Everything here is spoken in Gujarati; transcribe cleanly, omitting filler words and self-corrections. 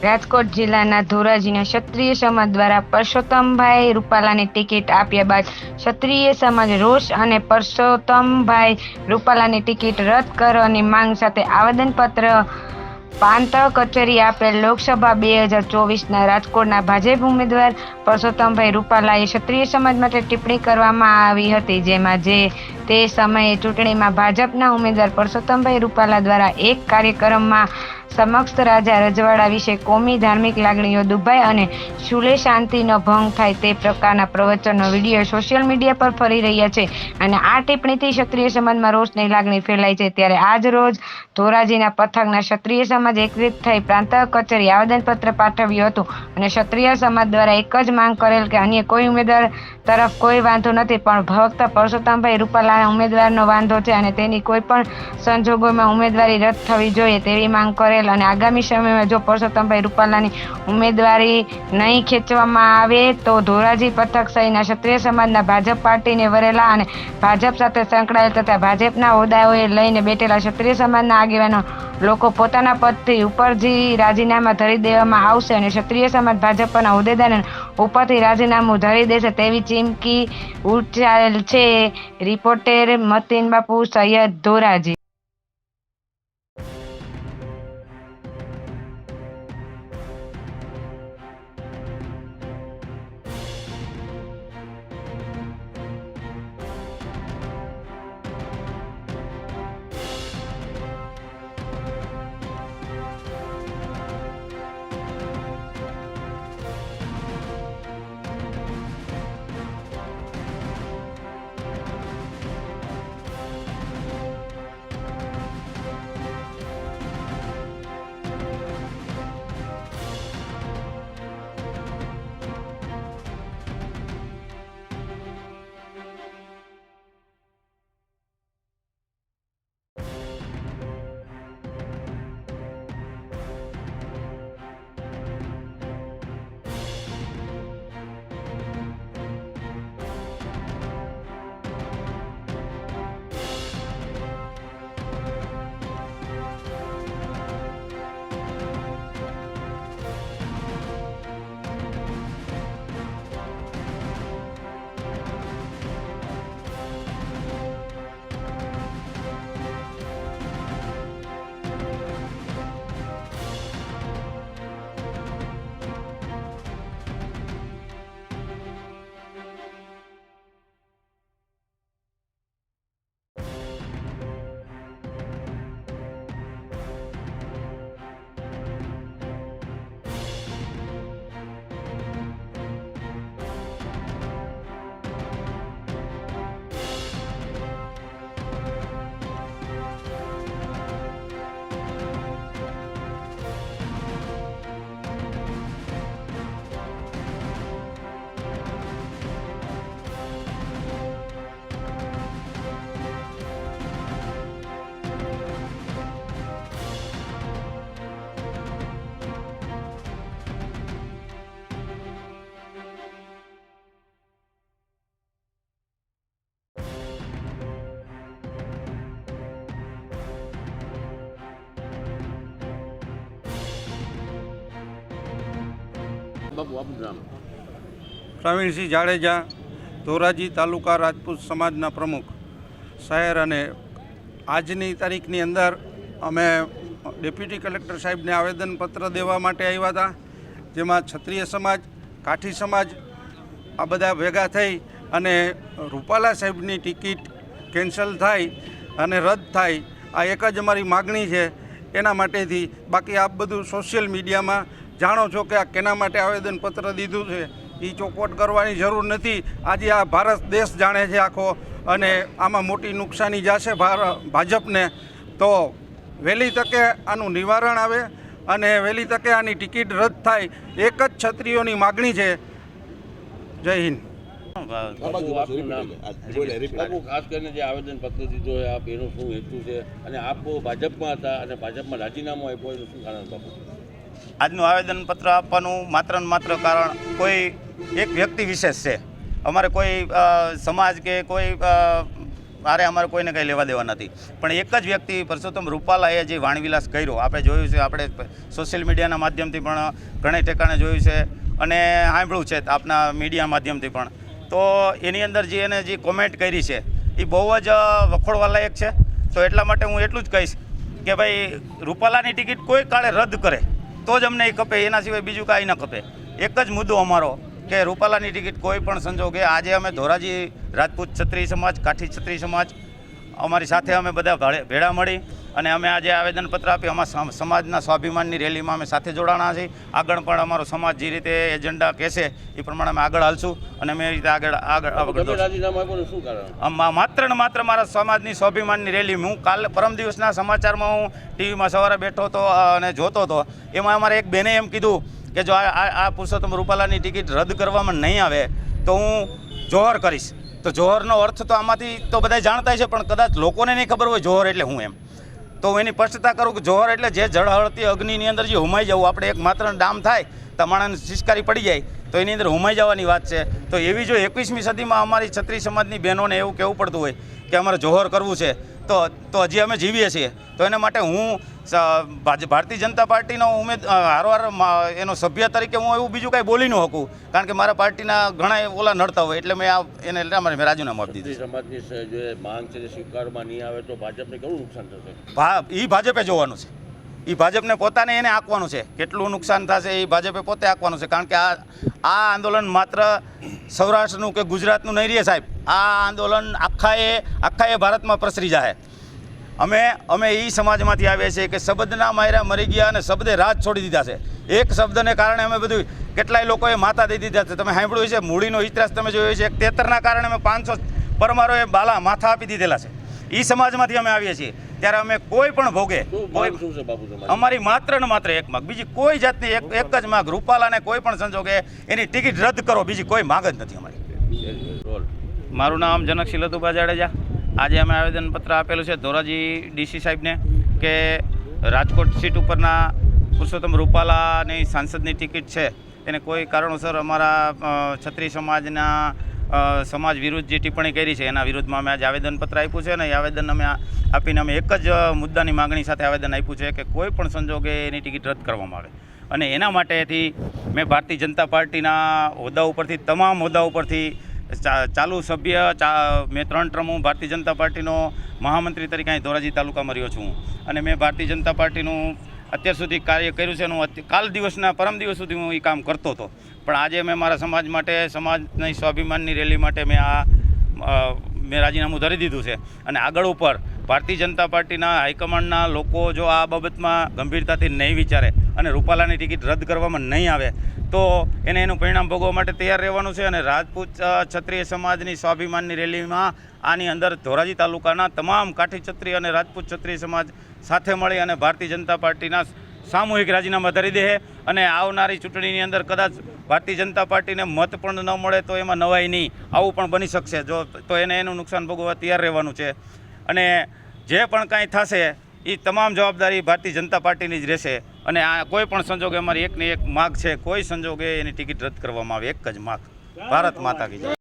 રાજકોટ જિલ્લાના ધોરાજીના ક્ષત્રિય સમાજ દ્વારા પરસોત્તમભાઈ રૂપાલાની ટિકિટ આપ્યા બાદ ક્ષત્રિય સમાજ રોષ અને પરસોત્તમભાઈ રૂપાલાની ટિકિટ રદ કરવાની માંગ સાથે આવેદનપત્ર પ્રાંત કચેરી આપેલ. લોકસભા 2024ના રાજકોટના ભાજપ ઉમેદવાર પરસોત્તમભાઈ રૂપાલાએ ક્ષત્રિય સમાજ માટે ટિપ્પણી કરવામાં આવી હતી, જેમાં તે સમયે ચૂંટણીમાં ભાજપના ઉમેદવાર પરસોત્તમભાઈ રૂપાલા દ્વારા એક કાર્યક્રમમાં સમસ્ત રાજા રજવાડા વિશે કોમી ધાર્મિક લાગણીઓ દુભાય અને સુલે શાંતિનો ભંગ થાય તે પ્રકારના પ્રવચનનો વિડીયો સોશિયલ મીડિયા પર ફરી રહ્યા છે અને આ ટિપ્પણીથી ક્ષત્રિય સમાજમાં રોષની લાગણી ફેલાઈ છે. ત્યારે આજ રોજ ધોરાજીના પથકના ક્ષત્રિય સમાજ એકત્રિત થઈ પ્રાંત કચેરી આવેદનપત્ર પાઠવ્યું હતું અને ક્ષત્રિય સમાજ દ્વારા એક જ માંગ કરેલ કે અન્ય કોઈ ઉમેદવાર તરફ કોઈ વાંધો નથી, પણ ફક્ત પરસોત્તમભાઈ રૂપાલાના ઉમેદવારનો વાંધો છે અને તેની કોઈ પણ સંજોગોમાં ઉમેદવારી રદ થવી જોઈએ તેવી માંગ કરેલ અને આગામી સમયમાં જો પરસોત્તમભાઈ રૂપાલાની ઉમેદવારી નહીં ખેંચવામાં આવે તો ધોરાજી પથક સહિતના ક્ષત્રિય સમાજના ભાજપ પાર્ટીને વરેલા અને ભાજપ સાથે સંકળાયેલ તથા ભાજપના હોદ્દાઓએ લઈને બેઠેલા ક્ષત્રિય સમાજના આગેવાનો લોકો પોતાના પદથી ઉપરથી રાજીનામા ધરી દેવામાં આવશે અને ક્ષત્રિય સમાજ ભાજપના હોદ્દેદારોને ઉપરથી રાજીનામું ધરી દેશે તેવી ચીમકી ઉચ્ચારેલ છે. રિપોર્ટર મતીન બાપુ, સૈયદ, ધોરાજી. પ્રવીણસિંહ જાડેજા, ધોરાજી તાલુકા રાજપૂત સમાજના પ્રમુખ શહેર. અને આજની તારીખની અંદર અમે ડેપ્યુટી કલેક્ટર સાહેબને આવેદનપત્ર દેવા માટે આવ્યા હતા, જેમાં ક્ષત્રિય સમાજ, કાઠી સમાજ આ બધા ભેગા થઈ અને રૂપાલા સાહેબની ટિકિટ કેન્સલ થાય અને રદ થાય આ એક જ અમારી માગણી છે. એના માટેથી બાકી આપ બધું સોશિયલ મીડિયામાં જાણો છો કે આ કેના માટે આવેદનપત્ર દીધું છે, એ ચોખવટ કરવાની જરૂર નથી. આજે આ ભારત દેશ જાણે છે આખો, અને આમાં મોટી નુકસાની જશે ભાજપને. તો વહેલી તકે આનું નિવારણ આવે અને વહેલી તકે આની ટિકિટ રદ થાય, એક જ ક્ષત્રિયોની માગણી છે. જય હિન્દ. ખાસ કરીને જે આવેદનપત્ર દીધો હોય આપ એનો શું હેતુ છે અને આપ ભાજપમાં હતા અને ભાજપમાં રાજીનામું આપ્યું એનું શું કારણ બાપુ? આજનું આવેદનપત્ર આપવાનું માત્ર ને માત્ર કારણ કોઈ એક વ્યક્તિ વિશેષ છે. અમારે કોઈ સમાજ કે કોઈ આરે અમારે કોઈને કંઈ લેવા દેવા નથી. પણ એક જ વ્યક્તિ પરસોત્તમ રૂપાલાએ જે વાણવિલાસ કર્યો આપણે જોયું છે, આપણે સોશિયલ મીડિયાના માધ્યમથી પણ ઘણા ઠેકાણે જોયું છે અને સાંભળ્યું છે આપના મીડિયા માધ્યમથી પણ. તો એની અંદર જે એને જે કોમેન્ટ કરી છે એ બહુ જ વખોડવા લાયક છે. તો એટલા માટે હું એટલું જ કહીશ કે ભાઈ રૂપાલાની ટિકિટ કોઈ કાળે રદ કરે તો જ અમને એ ખપે, એના સિવાય બીજું કાંઈ ન ખપે. એક જ મુદ્દો અમારો કે રૂપાલાની ટિકિટ કોઈ પણ સંજોગે આજે અમે ધોરાજી રાજપૂત ક્ષત્રિય સમાજ, કાઠી ક્ષત્રિય સમાજ અમારી સાથે અમે બધા ભેળા મળી અને અમે આજે આવેદનપત્ર આપી. અમારા સમાજના સ્વાભિમાનની રેલીમાં અમે સાથે જોડાણા છીએ. આગળ પણ અમારો સમાજ જે રીતે એજન્ડા કહેશે એ પ્રમાણે અમે આગળ હાલશું અને અમે એ રીતે આગળ રાજીનામું આપ્યું શું કારણ? માત્ર ને માત્ર મારા સમાજની સ્વાભિમાનની રેલી. હું કાલે પરમ દિવસના સમાચારમાં હું ટીવીમાં સવારે બેઠો હતો અને જોતો હતો. એમાં અમારે એક બેને એમ કીધું કે જો આ પુરુષોત્તમ રૂપાલાની ટિકિટ રદ કરવામાં નહીં આવે તો હું જોહર કરીશ. તો જોહરનો અર્થ તો આમાંથી તો બધા જાણતા છે, પણ કદાચ લોકોને નહીં ખબર હોય જોહર એટલે હું એમ. તો હું એની સ્પષ્ટતા કરું કે જોહર એટલે જે જળહળતી અગ્નિની અંદર જે હુમાઈ જવું. આપણે એક માત્ર ડામ થાય તો માણસને શિષ્કારી પડી જાય તો એની અંદર હુમાઈ જવાની વાત છે. તો એવી જો 21મી સદીમાં અમારી ક્ષત્રિય સમાજની બહેનોને એવું કહેવું પડતું હોય કે અમારે જોહર કરવું છે તો હજી અમે જીવીએ છીએ. તો એના માટે હું ભારતીય જનતા પાર્ટીનો હારવાર એનો સભ્ય તરીકે હું એવું બીજું કાંઈ બોલી ન શકું, કારણ કે મારા પાર્ટીના ઘણા ઓલા નડતા હોય એટલે મેં રાજીનામું આપી દીધું. સમાજની જે માંગ છે જે સ્વીકારવામાં નહીં આવે તો ભાજપને કેવું નુકસાન થશે? એ ભાજપે જોવાનું છે. એ ભાજપને પોતાને એને આંકવાનું છે. કેટલું નુકસાન થશે એ ભાજપે પોતે આંકવાનું છે, કારણ કે આ આંદોલન માત્ર સૌરાષ્ટ્રનું કે ગુજરાતનું નહીં રહે સાહેબ. આ આંદોલન આખા ભારતમાં પ્રસરી જાય. અમે એ સમાજમાંથી આવીએ છીએ કે શબ્દના માયરા મરી ગયા અને શબ્દે રાજ છોડી દીધા છે. એક શબ્દને કારણે અમે બધું કેટલાય લોકોએ માથા દઈ દીધા છે. તમે સાંભળ્યું છે મૂડીનો ઇતિહાસ તમે જોયો છે. 73ના કારણે અમે 500 પરમારોએ માથા આપી દીધેલા છે. એ સમાજમાંથી અમે આવીએ છીએ. ત્યારે અમે કોઈ પણ ભોગે અમારી માત્ર ને માત્ર એક માગ, બીજી કોઈ જાતની એક જ માગ, રૂપાલાને કોઈ પણ સંજોગે એની ટિકિટ રદ કરો, બીજી કોઈ માગ જ નથી અમારી. મારું નામ જનકશીલ લતુભા જાડેજા. આજે અમે આવેદનપત્ર આપેલું છે ધોરાજી ડીસી સાહેબને કે રાજકોટ સીટ ઉપરના પુરુષોત્તમ રૂપાલાની સાંસદની ટિકિટ છે એને કોઈ કારણોસર અમારા ક્ષત્રિય સમાજના સમાજ વિરુદ્ધ જે ટિપ્પણી કરી છે એના વિરુદ્ધમાં અમે આજે આવેદનપત્ર આપ્યું છે. અને એ આવેદન અમે આપીને અમે એક જ મુદ્દાની માગણી સાથે આવેદન આપ્યું છે કે કોઈ પણ સંજોગે એની ટિકિટ રદ કરવામાં આવે. અને એના માટેથી મેં ભારતીય જનતા પાર્ટીના હોદ્દા ઉપરથી, તમામ હોદ્દા ઉપરથી ચાલુ સભ્ય મેં 3 ટર્મ હું ભારતીય જનતા પાર્ટીનો મહામંત્રી તરીકે અહીં ધોરાજી તાલુકામાં રહ્યો છું. અને મેં ભારતીય જનતા પાર્ટીનું અત્યાર સુધી કાર્ય કર્યું છે. હું પરમ દિવસ સુધી હું એ કામ કરતો હતો, પણ આજે મેં મારા સમાજ માટે, સમાજની સ્વાભિમાનની રેલી માટે મેં રાજીનામું ધરી દીધું છે. અને આગળ ઉપર ભારતીય જનતા પાર્ટીના હાઈકમાન્ડના લોકો જો આ બાબતમાં ગંભીરતાથી નહીં વિચારે અને રૂપાલાની ટિકિટ રદ કરવામાં નહીં આવે તો એનું પરિણામ ભોગવવા માટે તૈયાર રહેવાનું છે. અને રાજપૂત ક્ષત્રિય સમાજની સ્વાભિમાનની રેલીમાં આની અંદર ધોરાજી તાલુકાના તમામ કાઠી ક્ષત્રિય અને રાજપૂત ક્ષત્રિય સમાજ સાથે મળી અને ભારતીય જનતા પાર્ટીના સામૂહિક રાજીનામા ધરી દે. અને આવનારી ચૂંટણીની અંદર કદાચ ભારતીય જનતા પાર્ટીને મત પણ ન મળે તો એમાં નવાઈ નહીં, આવું પણ બની શકશે. તો એનું નુકસાન ભોગવવા તૈયાર રહેવાનું છે. અને જે પણ કાંઈ થશે એ તમામ જવાબદારી ભારતીય જનતા પાર્ટીની જ રહેશે. અને આ કોઈ પણ સંજોગે અમારી એકની એક માગ છે, કોઈ સંજોગે એની ટિકિટ રદ કરવામાં આવે. એક જ માગ, ભારત માતા કી જય.